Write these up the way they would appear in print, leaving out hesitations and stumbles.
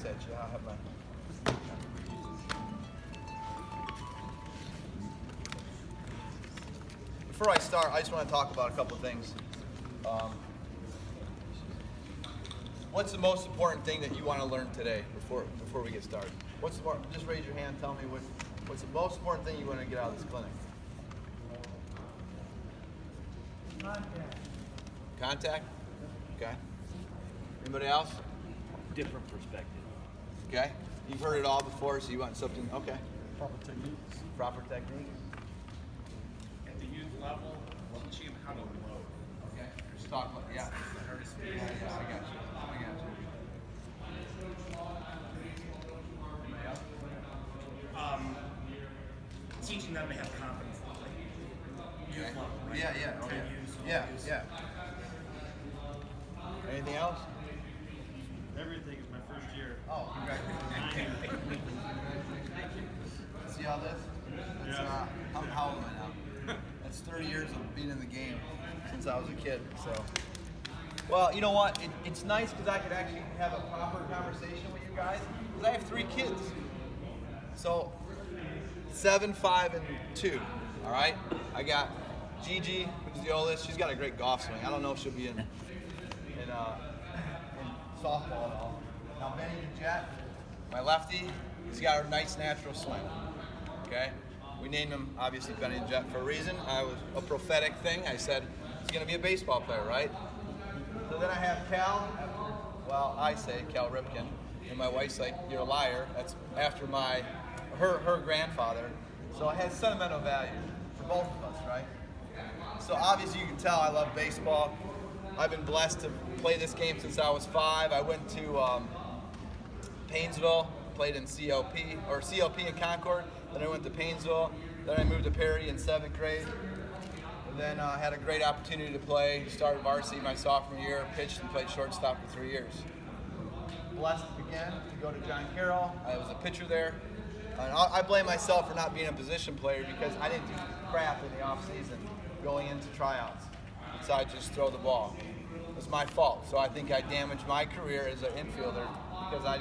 nice at you. I'll have my... Before I start, I just want to talk about a couple of things. What's the most important thing that you want to learn today before we get started? Just raise your hand. Tell me what's the most important thing you want to get out of this clinic? Contact? Okay. Anybody else? Different perspective. Okay. You've heard it all before, so you want something. Okay. Proper techniques. Proper techniques. At the youth level, teaching them how to load. Okay. Just talk about It's the hardest piece. Yeah, I got you. Teaching them to have confidence in the play. Youth Okay. level, right? Yeah. Okay. To use. Yeah. Anything else? Everything is my first year. Oh, congratulations. See all this? That's, how old am I now? That's 30 years of being in the game since I was a kid. So, well, you know what? It's nice because I could actually have a proper conversation with you guys because I have 3 kids. So, 7, 5, and 2. All right. I got Gigi, who's the oldest. She's got a great golf swing. I don't know if she'll be in softball at all. Now Benny the Jet, my lefty, he's got a nice natural swing. Okay? We named him obviously Benny the Jet for a reason. I was a prophetic thing. I said he's gonna be a baseball player, right? So then I have Cal, I say Cal Ripken, and my wife's like, you're a liar. That's after her grandfather. So it has sentimental value for both of us, right? So obviously you can tell I love baseball. I've been blessed to play this game since I was 5. I went to Painesville, played in CLP in Concord. Then I went to Painesville. Then I moved to Perry in 7th grade. And then I had a great opportunity to play. Started varsity my sophomore year, pitched and played shortstop for 3 years. Blessed again to go to John Carroll. I was a pitcher there. And I blame myself for not being a position player because I didn't do crap in the off season going into tryouts. Besides just throw the ball. It was my fault. So I think I damaged my career as an infielder because I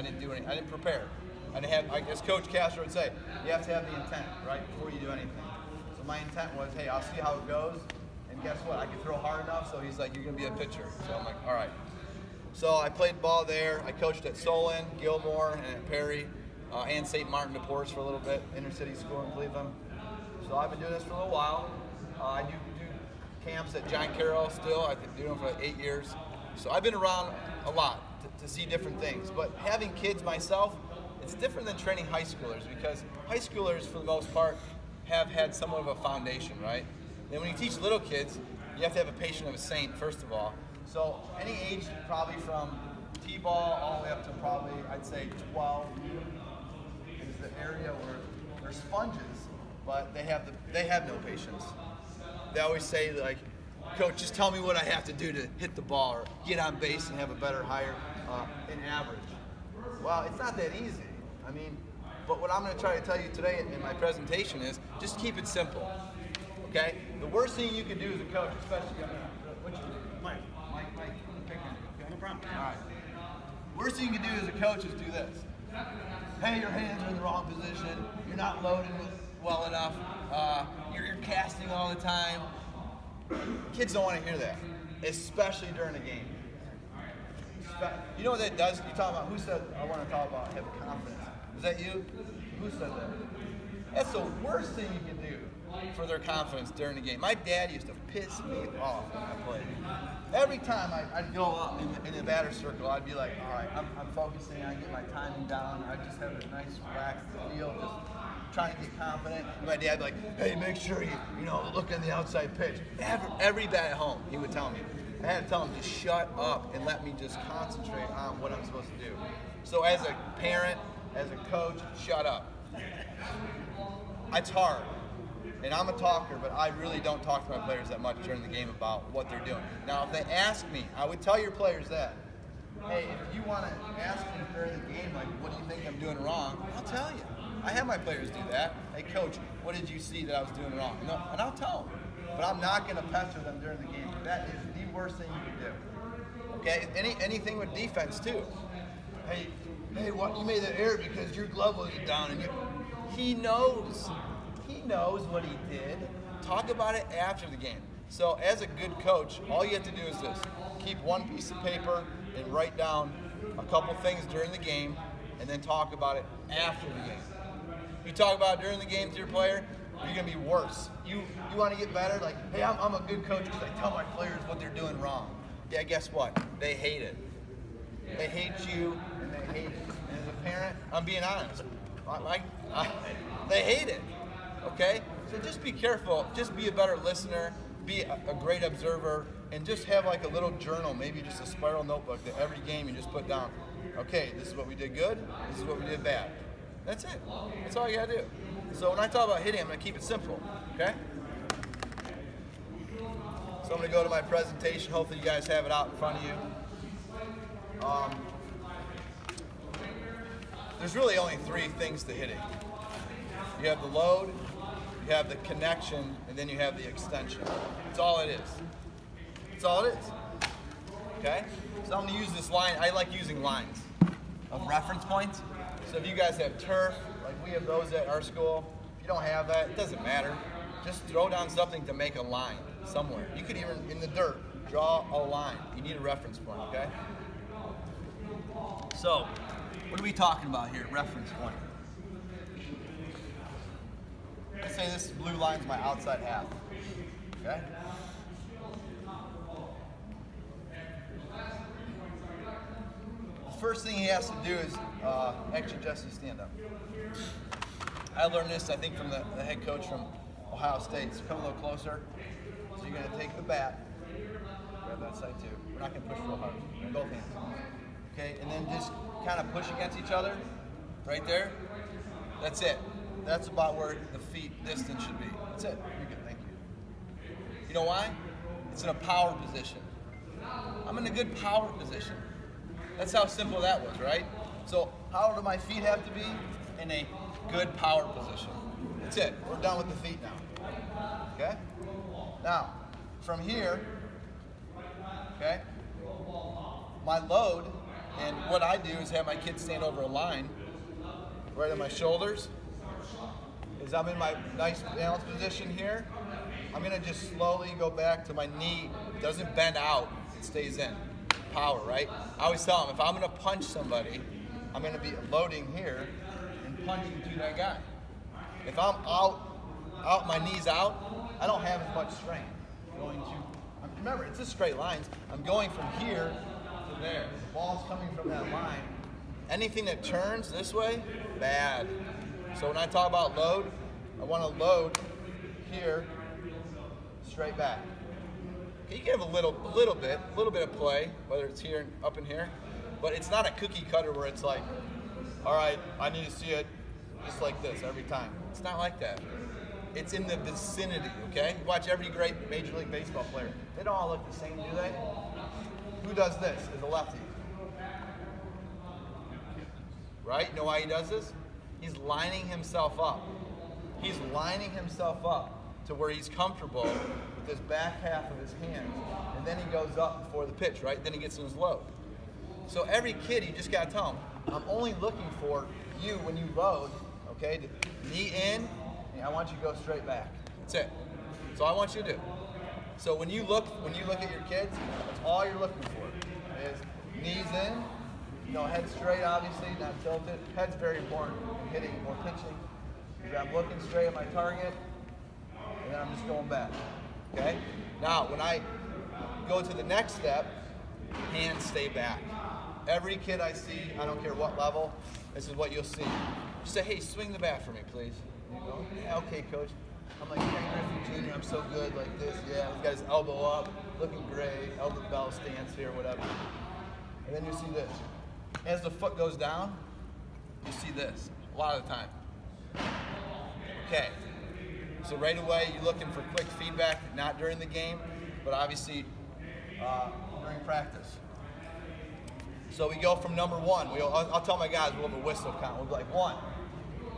didn't do anything. I didn't prepare. I didn't have, as Coach Castro would say, you have to have the intent, right, before you do anything. So my intent was, hey, I'll see how it goes. And guess what? I could throw hard enough, so he's like, you're going to be a pitcher. So I'm like, all right. So I played ball there. I coached at Solon, Gilmore, and at Perry, and St. Martin de Porres for a little bit, inner city school in Cleveland. So I've been doing this for a little while. I do camps at John Carroll still. I've been doing them for like 8 years. So I've been around a lot to see different things. But having kids myself, it's different than training high schoolers because high schoolers, for the most part, have had somewhat of a foundation, right? Then when you teach little kids, you have to have a patient of a saint, first of all. So any age, probably from T-ball all the way up to probably, I'd say 12, is the area where they're sponges, but they have no patience. They always say, like, Coach, just tell me what I have to do to hit the ball or get on base and have a higher in average. Well, it's not that easy. I mean, but what I'm going to try to tell you today in my presentation is just keep it simple. Okay? The worst thing you can do as a coach, especially, what's your name? Mike. Mike, pick your name, okay? No problem. All right. Worst thing you can do as a coach is do this. Hey, your hands are in the wrong position. You're not loading well enough. You're casting all the time. Kids don't want to hear that, especially during a game. You know what that does? You talk about who said I want to talk about having confidence. Was that you? Who said that? That's the worst thing you can do for their confidence during the game. My dad used to piss me off when I played. Every time I'd go up in the batter circle, I'd be like, all right, I'm focusing, I get my timing down, I just have a nice relaxed feel, just trying to get confident. And my dad'd be like, hey, make sure you look on the outside pitch. Every bat at home, he would tell me. I had to tell him to shut up and let me just concentrate on what I'm supposed to do. So as a parent, as a coach, shut up. It's hard. And I'm a talker, but I really don't talk to my players that much during the game about what they're doing. Now, if they ask me, I would tell your players that. Hey, if you want to ask me during the game, like, what do you think I'm doing wrong? I'll tell you. I have my players do that. Hey, coach, what did you see that I was doing wrong? And I'll tell them. But I'm not going to pester them during the game. That is the worst thing you can do. Okay? Anything with defense, too. Hey, hey, what, you made that error because your glove wasn't down. And he knows. He knows what he did. Talk about it after the game. So as a good coach, all you have to do is this. Keep one piece of paper and write down a couple things during the game and then talk about it after the game. If you talk about it during the game to your player, you're going to be worse. You want to get better? Like, hey, I'm a good coach because I tell my players what they're doing wrong. Yeah, guess what? They hate it. They hate you and they hate it. And as a parent, I'm being honest. They hate it. Okay? So just be careful. Just be a better listener. Be a great observer. And just have like a little journal, maybe just a spiral notebook that every game you just put down, okay, this is what we did good, this is what we did bad. That's it. That's all you gotta do. So when I talk about hitting, I'm gonna keep it simple, okay? So I'm gonna go to my presentation. Hopefully you guys have it out in front of you. There's really only three things to hitting. You have the load, you have the connection, and then you have the extension. That's all it is. That's all it is. Okay? So I'm going to use this line. I like using lines of reference points. So if you guys have turf, like we have those at our school, if you don't have that, it doesn't matter. Just throw down something to make a line somewhere. You could even, in the dirt, draw a line. You need a reference point, okay? So, what are we talking about here? Reference point. Let's say this blue line's my outside half, okay? First thing he has to do is, actually, Jesse, stand up. I learned this, I think, from the head coach from Ohio State. So come a little closer. So you're going to take the bat, grab that side too. We're not going to push real hard. Both hands. Okay, and then just kind of push against each other, right there. That's it. That's about where the feet distance should be. That's it. You're good, thank you. You know why? It's in a power position. I'm in a good power position. That's how simple that was, right? So how do my feet have to be? In a good power position. That's it. We're done with the feet now. Okay? Now, from here, okay, my load, and what I do is have my kids stand over a line right on my shoulders. Is I'm in my nice balance position here. I'm gonna just slowly go back to my knee. It doesn't bend out, it stays in. Power, right? I always tell them, if I'm gonna punch somebody, I'm gonna be loading here and punching to that guy. If I'm out, my knees out, I don't have as much strength. Remember, it's just straight lines. I'm going from here to there. The ball's coming from that line. Anything that turns this way, bad. So when I talk about load, I want to load here, straight back. Okay, you can have a little bit of play, whether it's here and up in here, but it's not a cookie cutter where it's like, all right, I need to see it just like this every time. It's not like that. It's in the vicinity, okay? Watch every great Major League Baseball player. They don't all look the same, do they? Who does this as a lefty? Right? You know why he does this? He's lining himself up. He's lining himself up to where he's comfortable with this back half of his hands. And then he goes up before the pitch, right? Then he gets in his load. So every kid, you just gotta tell him, I'm only looking for you when you load, okay? Knee in, and I want you to go straight back. That's it. That's all I want you to do. So when you look at your kids, that's all you're looking for is knees in, head straight, obviously, not tilted. Head's very important in hitting or pitching. I'm looking straight at my target, and then I'm just going back, okay? Now, when I go to the next step, hands stay back. Every kid I see, I don't care what level, this is what you'll see. Just say, hey, swing the bat for me, please. And you go, yeah, okay, coach. I'm like, Ken Griffey Jr., I'm so good, like this, yeah. He's got his elbow up, looking great, elbow bell stance here, whatever. And then you see this. As the foot goes down, you see this, a lot of the time. Okay, so right away you're looking for quick feedback, not during the game, but obviously during practice. So we go from number one. I'll tell my guys we'll have a whistle count. We'll be like 1,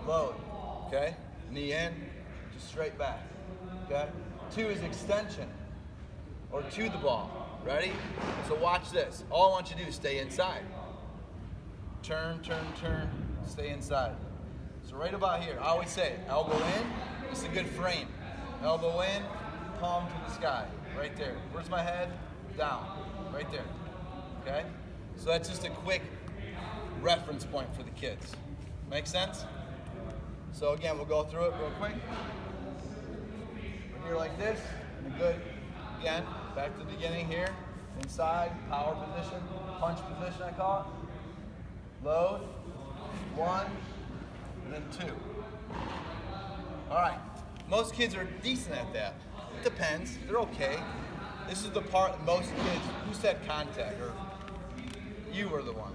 load, okay? Knee in, just straight back, okay? 2 is extension, or to the ball. Ready? So watch this. All I want you to do is stay inside. turn, turn, turn, stay inside. So right about here, I always say, elbow in, it's a good frame. Elbow in, palm to the sky, right there. Where's my head? Down, right there, okay? So that's just a quick reference point for the kids. Make sense? So again, we'll go through it real quick. We're here like this, and a good, again, back to the beginning here. Inside, power position, punch position I call it. Load, 1, and then 2. All right, most kids are decent at that. It depends, they're okay. This is the part that most kids, who said contact, or you were the one.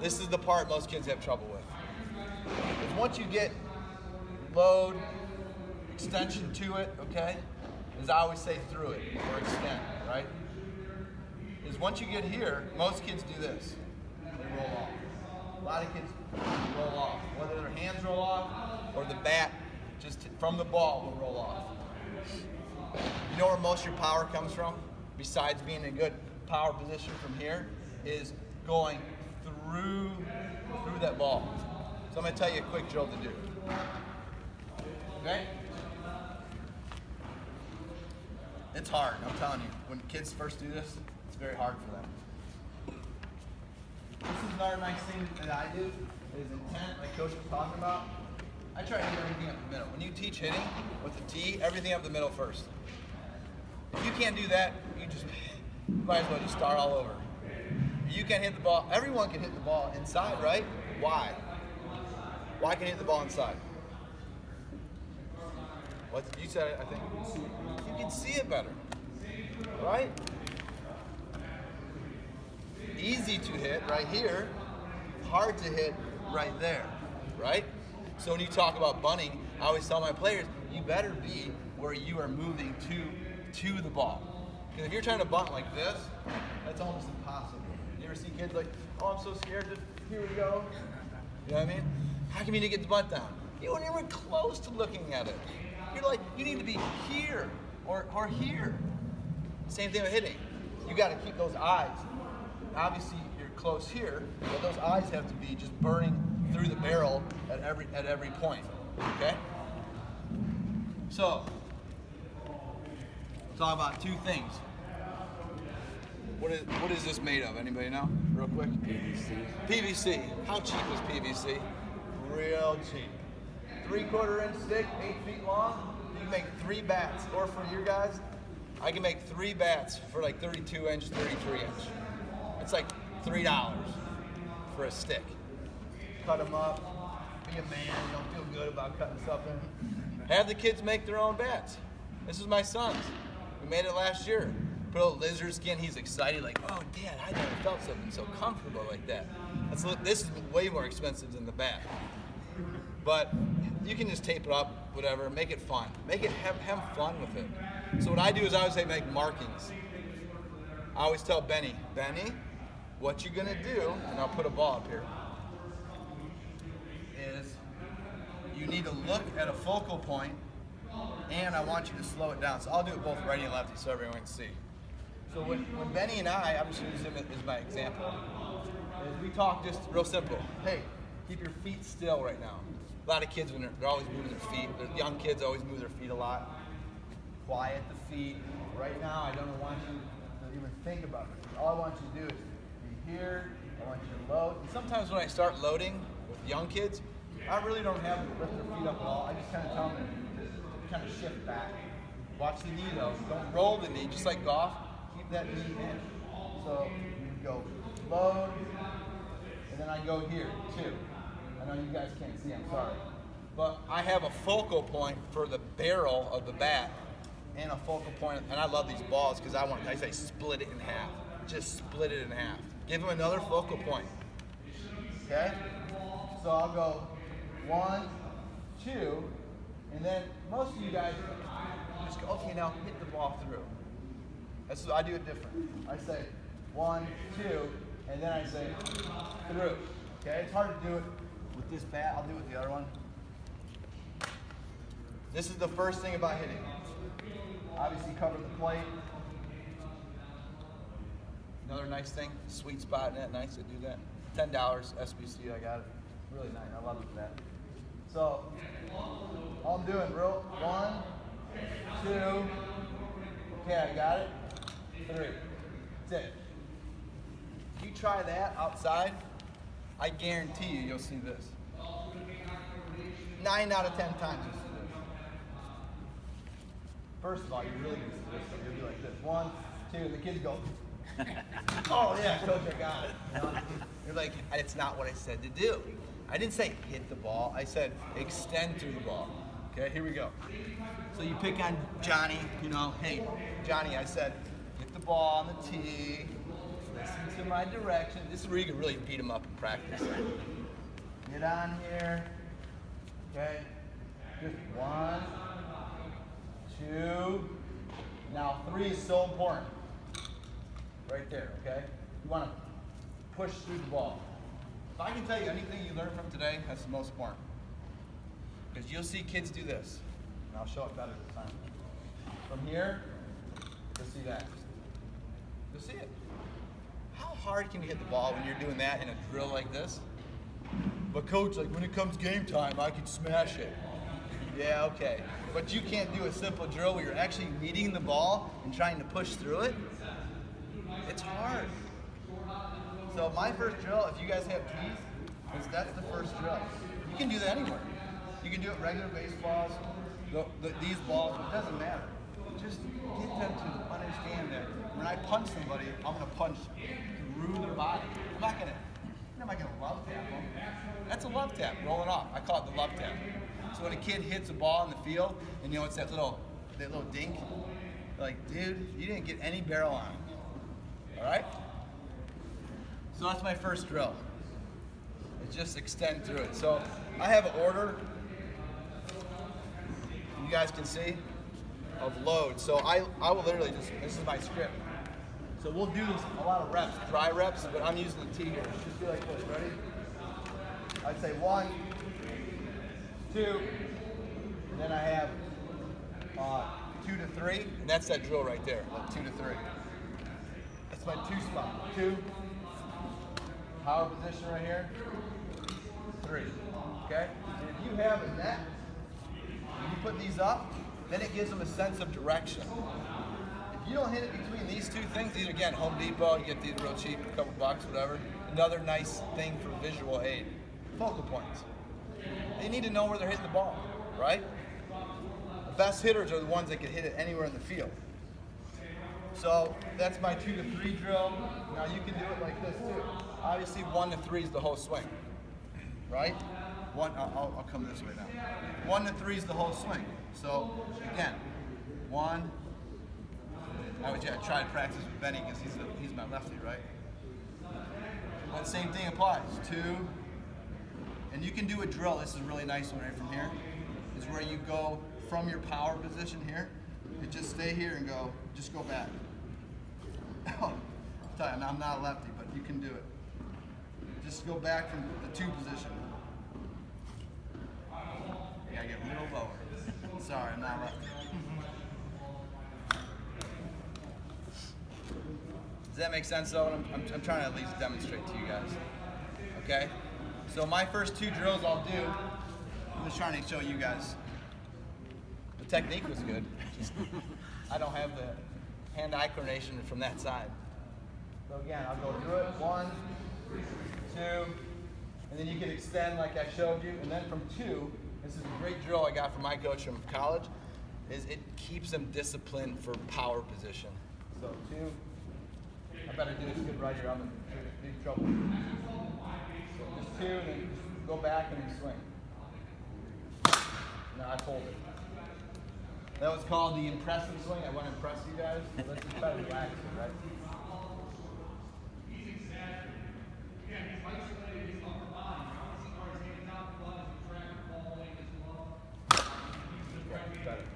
This is the part most kids have trouble with. Because once you get load, extension to it, okay, as I always say, through it, or extend, right? Is once you get here, most kids do this. They roll off. A lot of kids roll off. Whether their hands roll off or the bat just from the ball will roll off. You know where most of your power comes from? Besides being in a good power position from here, is going through that ball. So I'm going to tell you a quick drill to do. Okay? It's hard, I'm telling you. When kids first do this, it's very hard for them. This is another nice thing that I do, is intent, like Coach was talking about. I try to hit everything up the middle. When you teach hitting with the tee, everything up the middle first. If you can't do that, you might as well just start all over. You can't hit the ball. Everyone can hit the ball inside, right? Why? Why can you hit the ball inside? What you said it, I think. You can see it better, right? Easy to hit right here, hard to hit right there, right? So when you talk about bunting, I always tell my players, you better be where you are moving to the ball. Because if you're trying to bunt like this, that's almost impossible. You ever see kids like, oh, I'm so scared, here we go. You know what I mean? How come you didn't get the bunt down? You weren't even close to looking at it. You're like, you need to be here or here. Same thing with hitting. You got to keep those eyes. Obviously, you're close here, but those eyes have to be just burning through the barrel at every point. Okay? So, talk about two things. What is this made of? Anybody know? Real quick. PVC. PVC. How cheap is PVC? Real cheap. 3/4 inch stick, 8 feet long. You can make 3 bats. Or for your guys, I can make 3 bats for like 32 inch, 33 inch. It's like $3 for a stick. Cut them up. Be a man. You don't feel good about cutting stuff in. Have the kids make their own bats. This is my son's. We made it last year. Put a lizard skin. He's excited, like, oh, Dad, I never felt something so comfortable like that. This is way more expensive than the bat. But you can just tape it up, whatever, make it fun. Make it have fun with it. So what I do is I always say make markings. I always tell Benny, what you're gonna do, and I'll put a ball up here, is you need to look at a focal point, and I want you to slow it down. So I'll do it both righty and lefty so everyone can see. So when Benny and I just use him as my example, is we talk just real simple. Hey, keep your feet still right now. A lot of kids, when they're always moving their feet, the young kids always move their feet a lot. Quiet the feet. Right now, I don't want you to even think about it. All I want you to do is be here. I want you to load. And sometimes when I start loading with young kids, I really don't have them lift their feet up at all. I just kind of tell them to kind of shift back. Watch the knee though. Don't roll the knee, just like golf. Keep that knee in. So you go load, and then I go here too. I know you guys can't see, I'm sorry. But I have a focal point for the barrel of the bat and a focal point, and I love these balls because I say split it in half. Just split it in half. Give them another focal point. Okay? So I'll go 1, 2, and then most of you guys just go, okay, now hit the ball through. That's I do it different. I say 1, 2, and then I say through. Okay? It's hard to do it with this bat. I'll do it with the other one. This is the first thing about hitting. Obviously cover the plate. Another nice thing, sweet spot net, nice to do that. $10 SBC. I got it. Really nice. I love that. So all I'm doing, bro. 1, 2. Okay, I got it. 3. That's it. If you try that outside, I guarantee you'll see this. 9 out of 10 times you'll see this. First of all, you're really going to see this. You'll be like this. 1, 2, and the kids go, oh yeah, coach, I got it. You know? You're like, it's not what I said to do. I didn't say hit the ball. I said extend through the ball. Okay, here we go. So you pick on Johnny, you know, hey, Johnny, I said, hit the ball on the tee, listen to my direction. This is where you can really beat him up in practice. Get on here, okay? Just 1, 2, now 3 is so important. Right there, okay? You want to push through the ball. If I can tell you anything you learned from today, that's the most important. Because you'll see kids do this. And I'll show it better this time. From here, you'll see that. You'll see it. How hard can you hit the ball when you're doing that in a drill like this? But coach, like when it comes game time, I can smash it. Yeah, okay. But you can't do a simple drill where you're actually meeting the ball and trying to push through it. It's hard. So my first drill, if you guys have tees, that's the first drill. You can do that anywhere. You can do it regular baseballs, these balls, it doesn't matter. Just get them to understand that when I punch somebody, I'm going to punch through their body. I'm not going to love tap them. That's a love tap, rolling off. I call it the love tap. So when a kid hits a ball in the field, and you know it's that little dink, like, dude, you didn't get any barrel on it. All right? So that's my first drill. It's just extend through it. So I have an order, you guys can see, of load. So I will literally just, this is my script. So we'll do a lot of reps, dry reps, but I'm using the tee here. Just do like this, ready? I'd say 1, 2, and then I have 2 to 3, and that's that drill right there, like 2 to 3. That's my 2 spot. 2, power position right here, 3, okay? And if you have a net, and you put these up, then it gives them a sense of direction. If you don't hit it between these 2 things, these again, Home Depot, you get these real cheap, a couple bucks, whatever. Another nice thing for visual aid. Focal points. They need to know where they're hitting the ball, right? The best hitters are the ones that can hit it anywhere in the field. So that's my 2 to 3 drill. Now you can do it like this too. Obviously 1 to 3 is the whole swing, right? I'll come this way now. 1 to 3 is the whole swing. So again, 1. I try to practice with Benny because he's my lefty, right? But same thing applies. 2, and you can do a drill. This is a really nice one right from here. Is where you go from your power position here, and just stay here and go. Just go back. I'm not a lefty, but you can do it. Just go back from the 2 position. You gotta get a little lower. Sorry, I'm not lefty. Does that make sense though? I'm trying to at least demonstrate to you guys. Okay? So my first 2 drills I'll do, I'm just trying to show you guys. The technique was good. I don't have the hand-eye coordination from that side. So again, I'll go through it. 1, 2, and then you can extend like I showed you. And then from 2, this is a great drill I got from my coach from college, is it keeps them disciplined for power position. So 2, I better do this good right here. I'm in big trouble. So just 2, and then just go back and then swing. Now I pulled it. That was called the impressive swing. I want to impress you guys. So let's just try to relax it, right?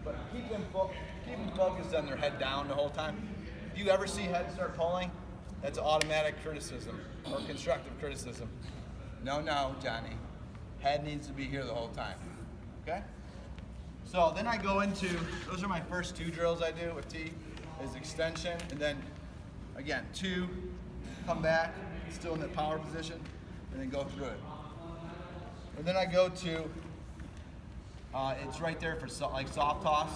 But keep them focused on their head down the whole time. If you ever see head start pulling, that's automatic criticism or constructive criticism. No, Johnny. Head needs to be here the whole time. Okay? So then I go into, those are my first 2 drills I do with T, is extension, and then, again, 2, come back, still in that power position. and then go through it. And then I go to, it's right there for like soft toss,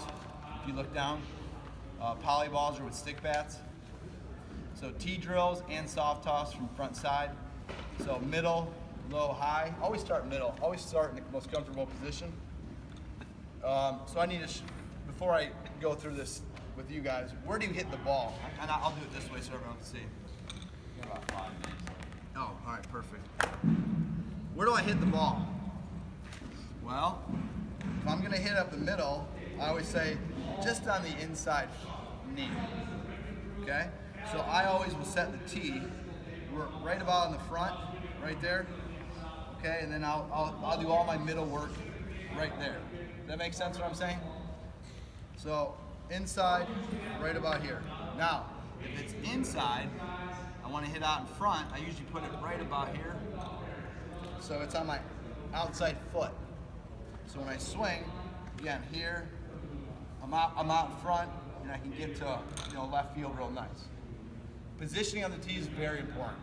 if you look down. Poly balls are with stick bats. So T drills and soft toss from front side. So middle, low, high. Always start middle. Always start in the most comfortable position. So I need to, before I go through this with you guys, where do you hit the ball? And I'll do it this way so everyone can see. About 5 minutes. Oh, all right, perfect. Where do I hit the ball? Well, if I'm gonna hit up the middle, I always say just on the inside knee, okay? So I always will set the tee right about in the front, right there, okay? And then I'll do all my middle work right there. Does that make sense what I'm saying? So inside, right about here. Now, if it's inside, I want to hit out in front, I usually put it right about here. So it's on my outside foot. So when I swing, again, here, I'm out in front, and I can get to left field real nice. Positioning on the tee is very important.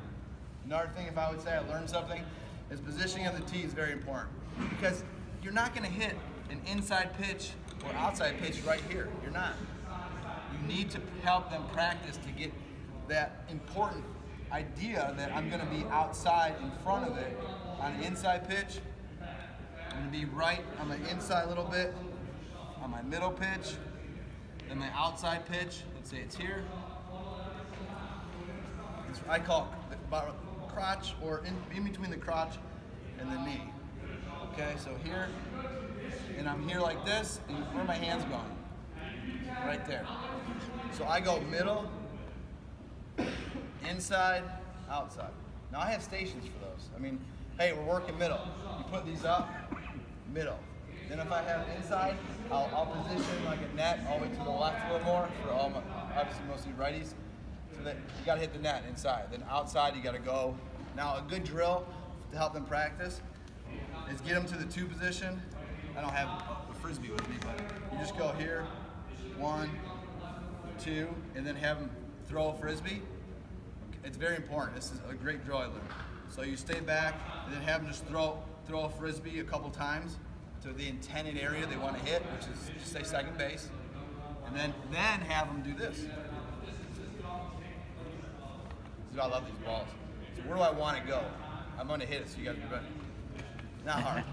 Another thing, if I would say I learned something, is positioning on the tee is very important. Because you're not going to hit an inside pitch or outside pitch right here. You're not. You need to help them practice to get that important idea that I'm going to be outside in front of it on an inside pitch. I'm going to be right on my inside a little bit, on my middle pitch, then my outside pitch, let's say it's here. I call it about crotch, or in between the crotch and the knee. Okay, so here, and I'm here like this, and where are my hands going? Right there. So I go middle, inside, outside. Now I have stations for those. I mean, hey, we're working middle. You put these up, middle. Then if I have inside, I'll position like a net all the way to the left a little more for all my, obviously mostly righties. So that you gotta hit the net inside. Then outside you gotta go. Now a good drill to help them practice is get them to the 2 position. I don't have a frisbee with me, but you just go here, 1, 2, and then have them throw a frisbee. It's very important. This is a great drill I learned. So you stay back and then have them just throw a frisbee a couple times to the intended area they want to hit, which is just say second base, and then have them do this. I love these balls. So where do I want to go? I'm going to hit it, so you got to be ready. Not hard.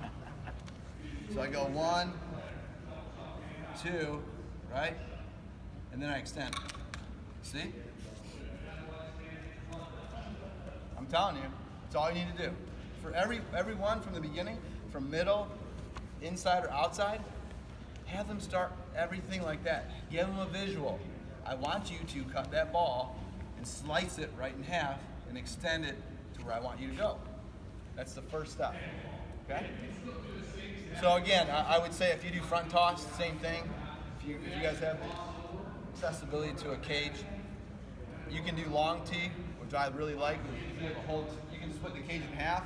So I go 1, 2, right? And then I extend. See? I'm telling you, it's all you need to do. For every one from the beginning, from middle, inside or outside, have them start everything like that. Give them a visual. I want you to cut that ball and slice it right in half and extend it to where I want you to go. That's the first step, okay? So again, I would say if you do front toss, same thing. If you guys have accessibility to a cage, you can do long tee, which I really like. If you have a whole, you can split the cage in half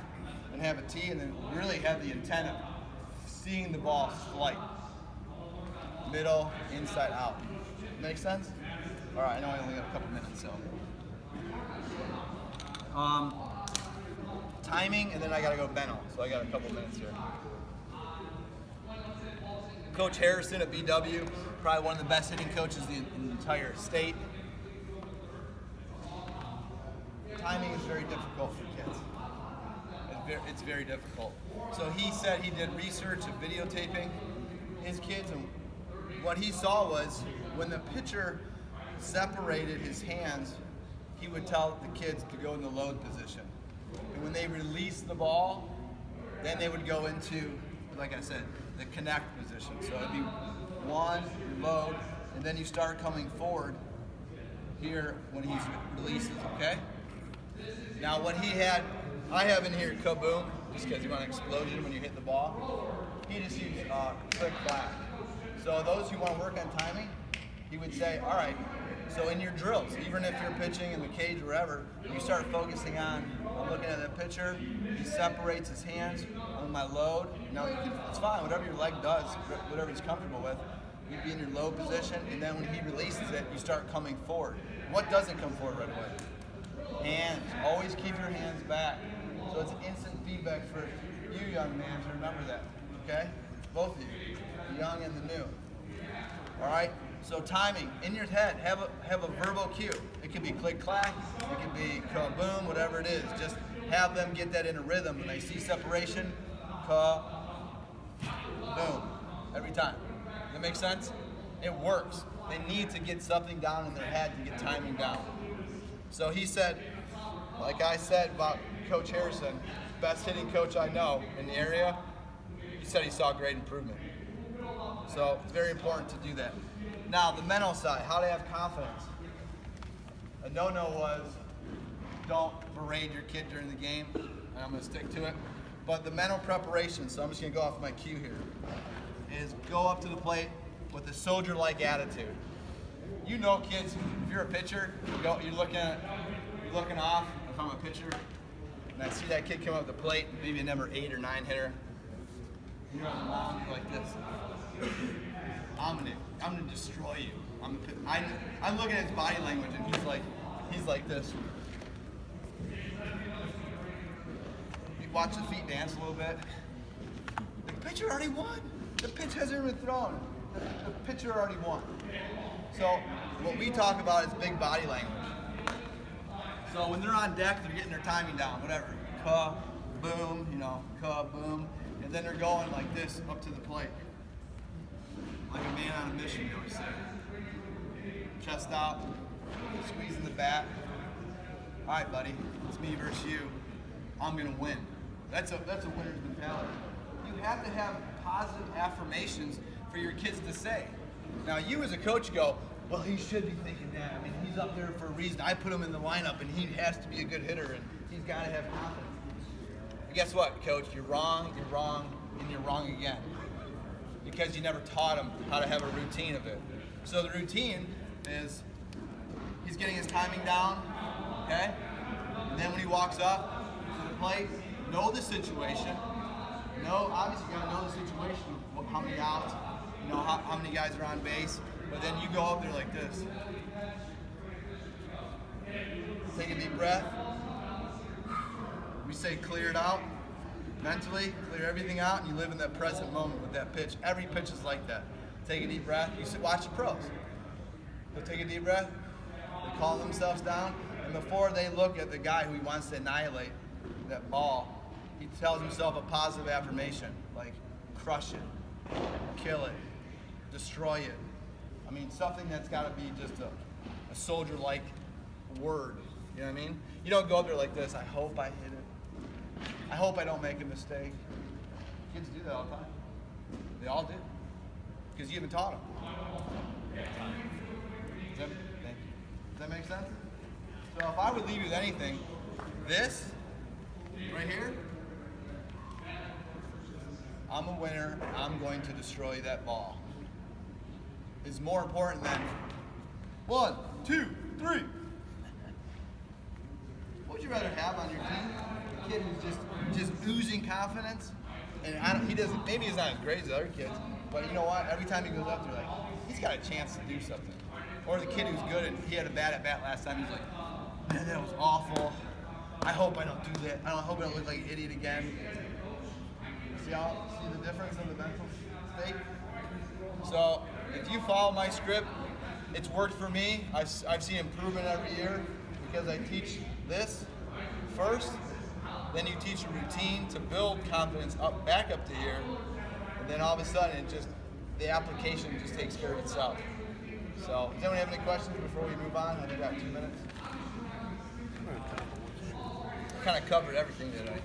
and have a tee, and then really have the intent of seeing the ball slight. Middle, inside, out. Make sense? All right, I know I only got a couple minutes, so. Timing, and then I gotta go Benno, so I got a couple minutes here. Coach Harrison at BW, probably one of the best hitting coaches in the entire state. Timing is very difficult for kids. It's very difficult. So he said he did research of videotaping his kids, and what he saw was when the pitcher separated his hands, he would tell the kids to go in the load position. And when they released the ball, then they would go into, like I said, the connect position. So it'd be 1, load, and then you start coming forward here when he releases, okay? Now what he had, I have in here kaboom, just because you want an explosion when you hit the ball. He just used click clack. So those who want to work on timing, he would say, all right, so in your drills, even if you're pitching in the cage or wherever, you start focusing on, I'm looking at that pitcher, he separates his hands on my load. Now it's fine, whatever your leg does, whatever he's comfortable with, you'd be in your low position, and then when he releases it, you start coming forward. What doesn't come forward right away? Hands. Always keep your hands back. So it's instant feedback for you young man to remember that, okay? Both of you, the young and the new. All right? So timing, in your head, have a verbal cue. It can be click clack, it can be ka-boom, whatever it is. Just have them get that in a rhythm. When they see separation, ka-boom, every time. That make sense? It works. They need to get something down in their head to get timing down. So he said, like I said about Coach Harrison, best hitting coach I know in the area, he said he saw great improvement. So it's very important to do that. Now, the mental side, how to have confidence. A no-no was don't berate your kid during the game, and I'm going to stick to it. But the mental preparation, so I'm just going to go off my cue here, is go up to the plate with a soldier-like attitude. You know, kids, if you're a pitcher, you're looking off. If I'm a pitcher, and I see that kid come up the plate, maybe a number 8 or 9 hitter, you're on the mound like this. I'm gonna destroy you. I'm looking at his body language, and he's like this. You watch the feet dance a little bit. The pitcher already won. The pitch hasn't even been thrown. The pitcher already won. So what we talk about is big body language. So when they're on deck, they're getting their timing down, whatever. Ka-boom, ka-boom. And then they're going like this up to the plate. Like a man on a mission, you always say. Chest out, squeezing the bat. All right, buddy, it's me versus you. I'm gonna win. That's a winner's mentality. You have to have positive affirmations for your kids to say. Now, you as a coach go, well, he should be thinking that. I mean, he's up there for a reason. I put him in the lineup, and he has to be a good hitter, and he's got to have confidence. But guess what, coach? You're wrong, and you're wrong again. Because you never taught him how to have a routine of it. So the routine is he's getting his timing down, okay? And then when he walks up to the plate, know the situation. Obviously you gotta know the situation, how many outs, how many guys are on base. But then you go up there like this. Take a deep breath. We say clear it out. Mentally, clear everything out, and you live in that present moment with that pitch. Every pitch is like that. Take a deep breath. You watch the pros. They'll take a deep breath. They calm themselves down, and before they look at the guy who he wants to annihilate, that ball, he tells himself a positive affirmation, like crush it, kill it, destroy it. I mean, something that's got to be just a soldier-like word. You know what I mean? You don't go up there like this, I hope I hit it. I hope I don't make a mistake. Kids do that all the time. They all do. Because you haven't taught them. Does that make sense? So if I would leave you with anything, this right here, I'm a winner, I'm going to destroy that ball, is more important than 1, 2, 3. What would you rather have on your team? A kid who's just oozing confidence, and maybe he's not as great as the other kids, but you know what? Every time he goes up, they're like, he's got a chance to do something. Or the kid who's good and he had a bad at bat last time, he's like, man, that was awful. I hope I don't do that. I hope I don't look like an idiot again. See the difference in the mental state? So if you follow my script, it's worked for me. I've seen improvement every year because I teach this first, then you teach a routine to build confidence back up to here, and then all of a sudden the application just takes care of itself. So does anyone have any questions before we move on? I think I got 2 minutes. Kind of covered everything today.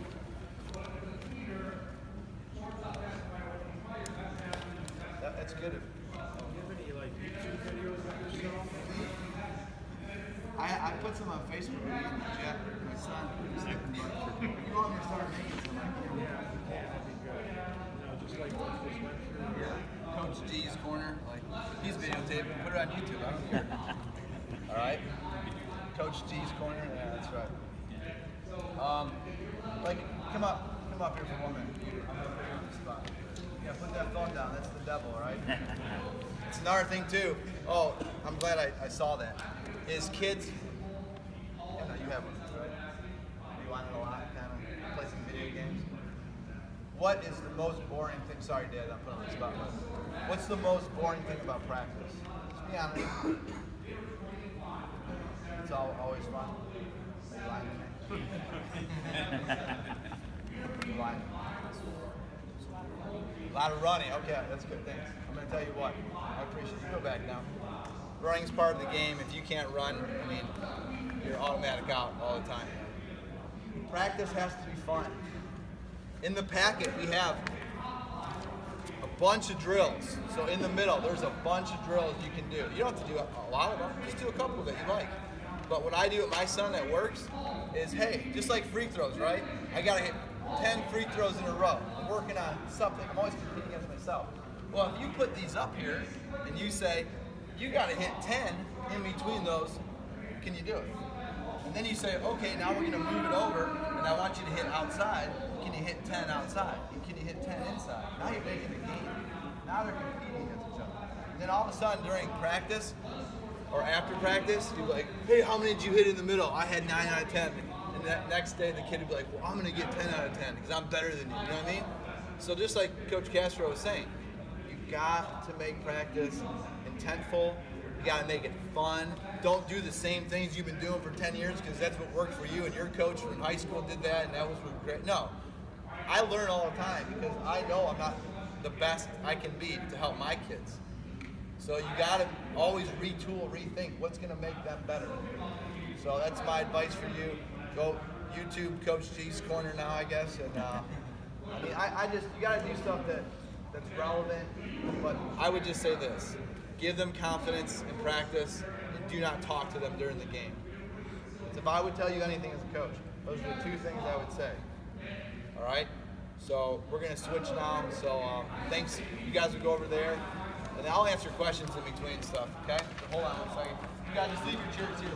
That's good. Do you have any YouTube videos of yourself? I put some on Facebook. Jeff, my son, he's thinking about it. You want me to start making some? That'd be good. Just like what you just went through. Yeah. Coach G's Corner, he's videotaping. Put it on YouTube. I don't care. All right. Coach G's Corner. Yeah, that's right. Come up here for 1 minute. I'm gonna put you on the spot. Yeah, put that phone down. That's the devil, all right? It's another thing too. Oh, I'm glad I saw that. Is kids. Yeah, no, you have one, right? You want it a lot, kind of. What is the most boring thing? Sorry, Dad, I'm putting on the spot. What's the most boring thing about practice? Just be honest. It's always fun. Are you lying to me? You lying. A lot of running. Okay, that's good. Thanks. I'm going to tell you what. I appreciate you. Go back now. Running's part of the game. If you can't run, I mean, you're automatic out all the time. Practice has to be fun. In the packet, we have a bunch of drills. So in the middle, there's a bunch of drills you can do. You don't have to do a lot of them. Just do a couple that you like. But what I do with my son that works is, hey, just like free throws, right? I got to hit 10 free throws in a row. I'm working on something. I'm always competing against myself. Well, if you put these up here and you say, you got to hit 10 in between those, can you do it? And then you say, okay, now we're going to move it over, and I want you to hit outside. Can you hit 10 outside? And can you hit 10 inside? Now you're making a game. Now they're competing against each other. And then all of a sudden during practice or after practice, you're like, hey, how many did you hit in the middle? I had 9 out of 10. And that next day the kid would be like, well, I'm going to get 10 out of 10 because I'm better than you. You know what I mean? So just like Coach Castro was saying, you got to make practice intentful. You got to make it fun. Don't do the same things you've been doing for 10 years because that's what worked for you and your coach from high school did that and that was great. No, I learn all the time because I know I'm not the best I can be to help my kids. So you got to always retool, rethink what's going to make them better. So that's my advice for you. Go YouTube Coach G's Corner now, I guess. And I mean, I just, you got to do stuff that's relevant. But I would just say this. Give them confidence in practice and do not talk to them during the game. If I would tell you anything as a coach, those are the two things I would say. All right? So we're going to switch now. So thanks. You guys will go over there. And I'll answer questions in between stuff, okay? So hold on one second. You guys just leave your chairs here.